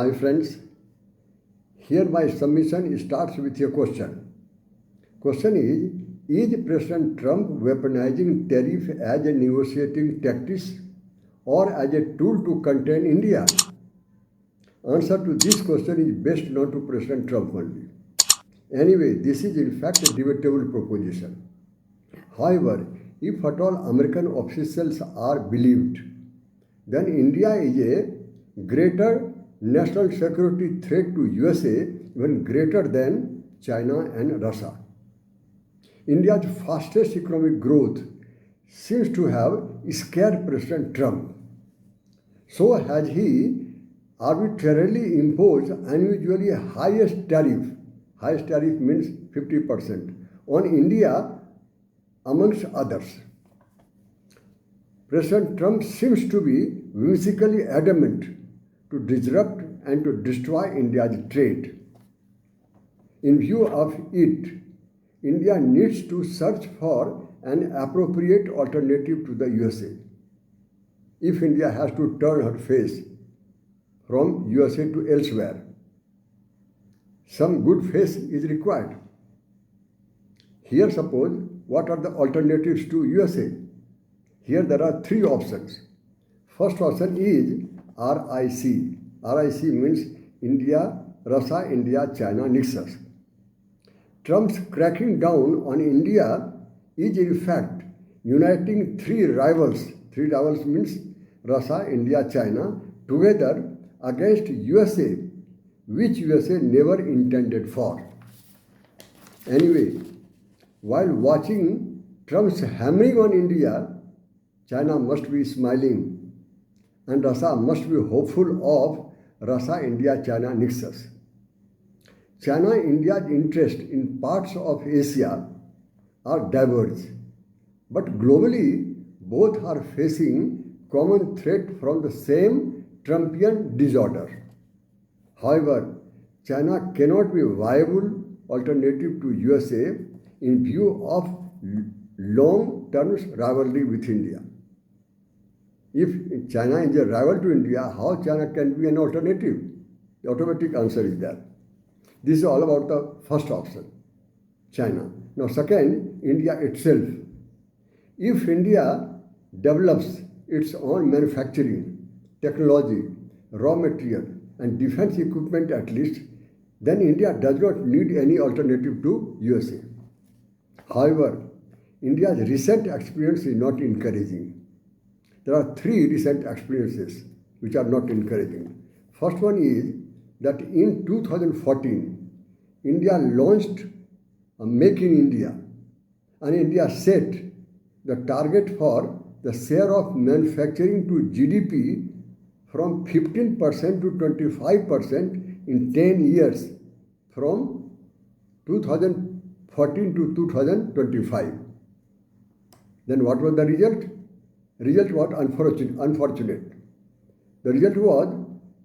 My friends, here my submission starts with a question. Question is President Trump weaponizing tariff as a negotiating tactic or as a tool to contain India? Answer to this question is best known to President Trump only. Anyway, this is in fact a debatable proposition. However, if at all American officials are believed, then India is a greater national security threat to USA, even greater than China and Russia. India's fastest economic growth seems to have scared President Trump. So has he arbitrarily imposed unusually highest tariff means 50%, on India amongst others. President Trump seems to be whimsically adamant to disrupt and to destroy India's trade. In view of it, India needs to search for an appropriate alternative to the USA. If India has to turn her face from USA to elsewhere, some good face is required. Here suppose what are the alternatives to USA? Here there are three options. First option is RIC. RIC means India, Russia, India, China nexus. Trump's cracking down on India is in fact uniting three rivals. Three rivals means Russia, India, China together against USA, which USA never intended for. Anyway, while watching Trump's hammering on India, China must be smiling and Russia must be hopeful of Russia-India-China nexus. China-India's interest in parts of Asia are diverged, but globally both are facing common threat from the same Trumpian disorder. However, China cannot be a viable alternative to USA in view of long-term rivalry with India. If China is a rival to India, how China can be an alternative? The automatic answer is there. This is all about the first option, China. Now second, India itself. If India develops its own manufacturing, technology, raw material and defense equipment at least, then India does not need any alternative to USA. However, India's recent experience is not encouraging. There are three recent experiences which are not encouraging. First one is that in 2014, India launched a Make in India, and India set the target for the share of manufacturing to GDP from 15% to 25% in 10 years from 2014 to 2025. Then what was the result? Result was unfortunate. The result was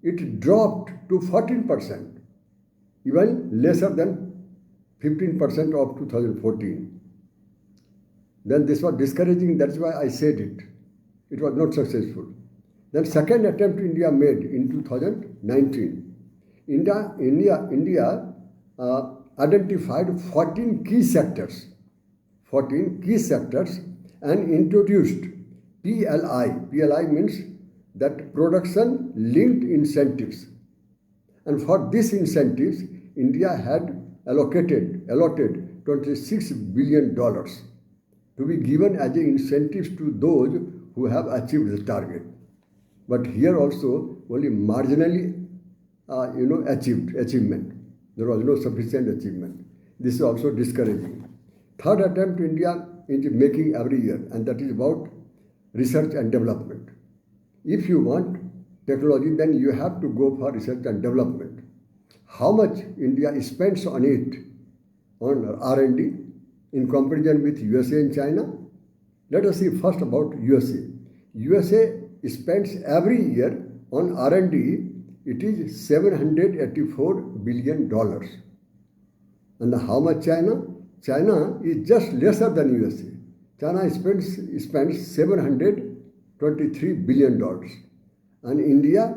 it dropped to 14%, even lesser than 15% of 2014. Then this was discouraging, that's why I said it. It was not successful. Then second attempt India made in 2019. India identified 14 key sectors and introduced PLI. PLI means that production linked incentives. And for these incentives, India had allotted $26 billion to be given as incentives to those who have achieved the target. But here also only marginally achievement. There was no sufficient achievement. This is also discouraging. Third attempt India is making every year, and that is about research and development. If you want technology, then you have to go for research and development. How much India spends on it, on R&D, in comparison with USA and China? Let us see first about USA. USA spends every year on R&D, it is $784 billion. And how much China? China is just lesser than USA. China spends $723 billion. And India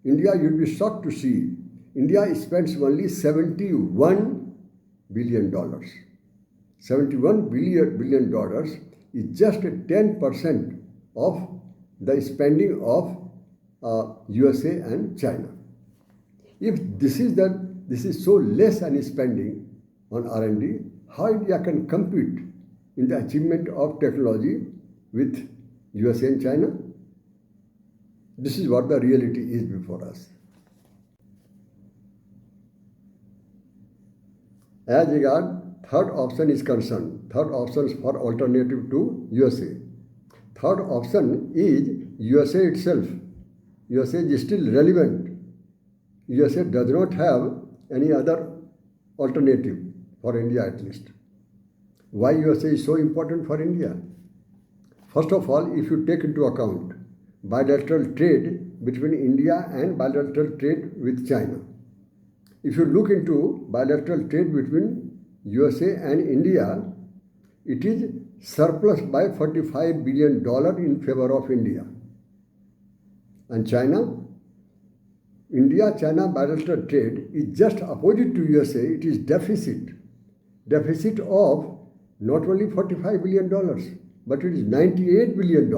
India, you'll be shocked to see, India spends only $71 billion. $71 billion is just 10% of the spending of USA and China. If this is so less an spending on R&D, how India can compete in the achievement of technology with USA and China? This is what the reality is before us. As regard third option is concerned, third option for alternative to USA. Third option is USA itself. USA is still relevant. USA does not have any other alternative for India at least. Why USA is so important for India? First of all, if you take into account bilateral trade between India and bilateral trade with China. If you look into bilateral trade between USA and India, it is surplus by $45 billion in favor of India. And China, India-China bilateral trade is just opposite to USA. It is deficit of not only $45 billion, but it is $98 billion.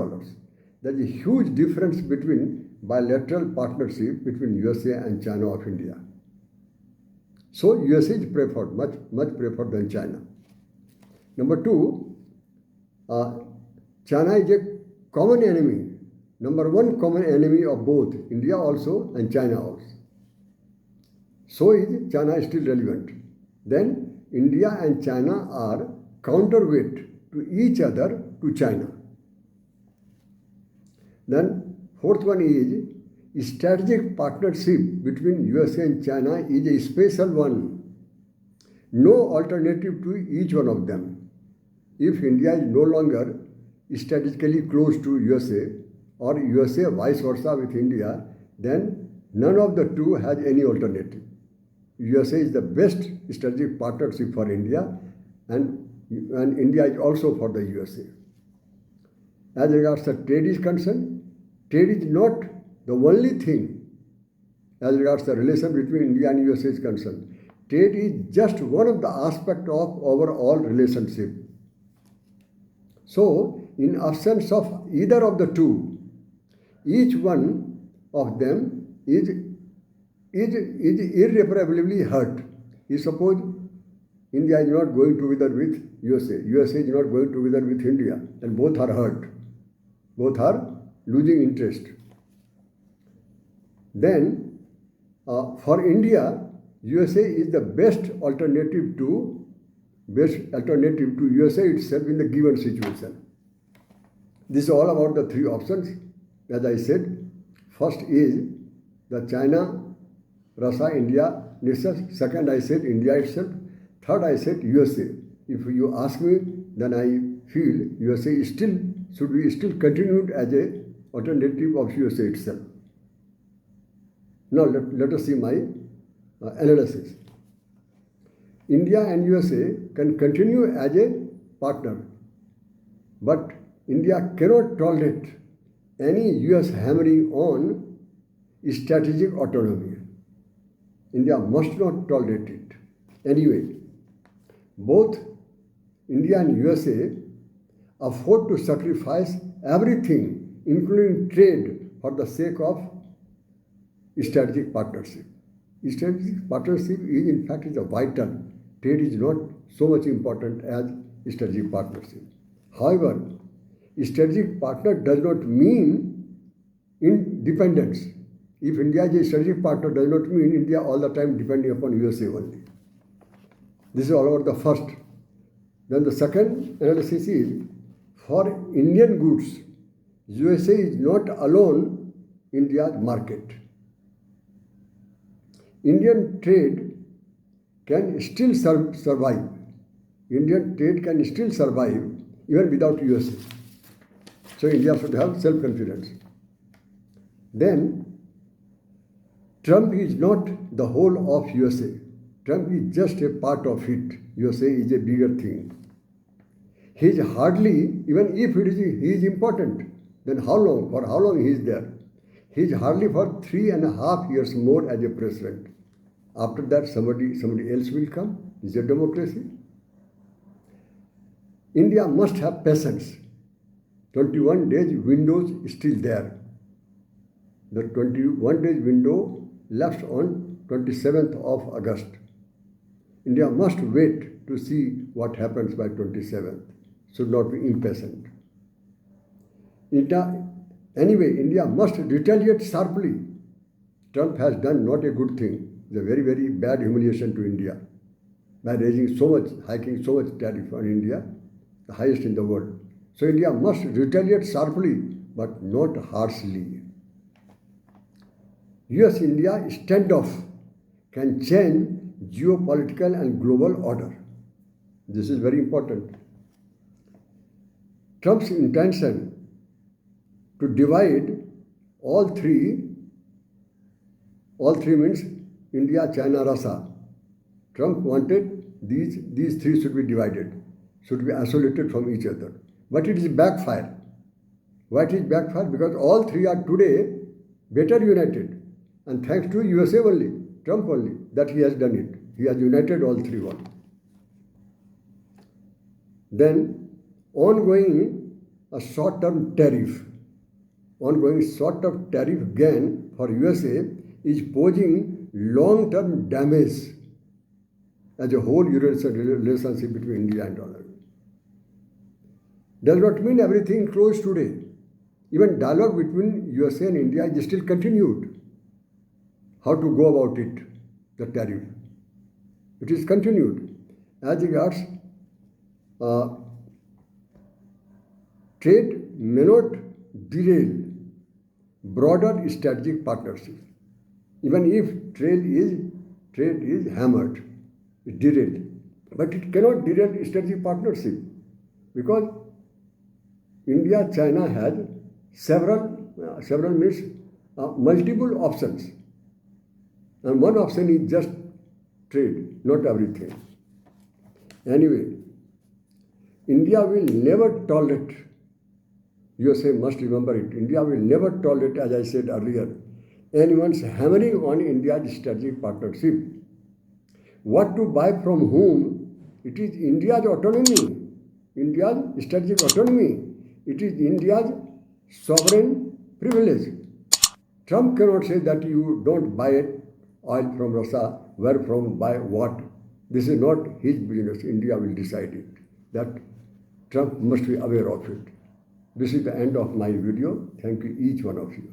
There is a huge difference between bilateral partnership between USA and China of India. So USA is preferred, much preferred than China. Number two, China is a common enemy, number one common enemy of both India also and China also. So is China is still relevant. Then India and China are counterweight to each other to China. Then fourth one is strategic partnership between USA and China is a special one. No alternative to each one of them. If India is no longer strategically close to USA or USA vice versa with India, then none of the two has any alternative. USA is the best strategic partnership for India and India is also for the USA. As regards the trade is concerned, trade is not the only thing as regards the relation between India and USA is concerned. Trade is just one of the aspects of overall relationship. So, in absence of either of the two, each one of them is irreparably hurt. If suppose India is not going together with USA, USA is not going together with India, and both are hurt. Both are losing interest. Then, for India, USA is the best alternative to USA itself in the given situation. This is all about the three options. As I said, first is the China, Russia, India nexus. Second, I said India itself. Third, I said USA. If you ask me, then I feel USA is still should be still continued as a alternative of USA itself. Now let us see my analysis. India and USA can continue as a partner, but India cannot tolerate any US hammering on strategic autonomy. India must not tolerate it. Anyway, both India and USA afford to sacrifice everything, including trade, for the sake of strategic partnership. Strategic partnership is in fact is a vital. Trade is not so much important as strategic partnership. However, strategic partner does not mean independence. If India is a strategic partner, does not mean India all the time depending upon USA only. This is all about the first. Then the second analysis is, for Indian goods, USA is not alone India's market. Indian trade can still survive. Indian trade can still survive even without USA. So India should have self-confidence. Then, Trump is not the whole of USA. Trump is just a part of it. USA is a bigger thing. He is hardly, even if he is important, then how long? For how long he is there? He is hardly for 3.5 years more as a president. After that, somebody else will come. Is a democracy. India must have patience. 21 days window is still there. The 21 days window lapsed on 27th of August. India must wait to see what happens by 27th. Should not be impatient. India must retaliate sharply. Trump has done not a good thing. It's a very, very bad humiliation to India by hiking so much tariff on India, the highest in the world. So India must retaliate sharply, but not harshly. US-India standoff can change geopolitical and global order. This is very important. Trump's intention to divide all three means India, China, Russia. Trump wanted these three should be divided, should be isolated from each other. But it is backfire. Why it is backfire? Because all three are today better united. And thanks to USA only, Trump only, that he has done it. He has united all three one. Then ongoing short-term tariff gain for USA is posing long-term damage as a whole relationship between India and Donald. Does not mean everything closed today. Even dialogue between USA and India is still continued. How to go about it, the tariff. It is continued. As regards trade may not derail broader strategic partnership. Even if trade is hammered, it derailed. But it cannot derail strategic partnership because India, China has several means multiple options. And one option is just trade, not everything. Anyway, India will never tolerate, USA must remember it, India will never tolerate, as I said earlier, anyone's hammering on India's strategic partnership. What to buy from whom, it is India's autonomy, India's strategic autonomy. It is India's sovereign privilege. Trump cannot say that you don't buy oil from Russia, where from, buy what. This is not his business. India will decide it. That Trump must be aware of it. This is the end of my video. Thank you, each one of you.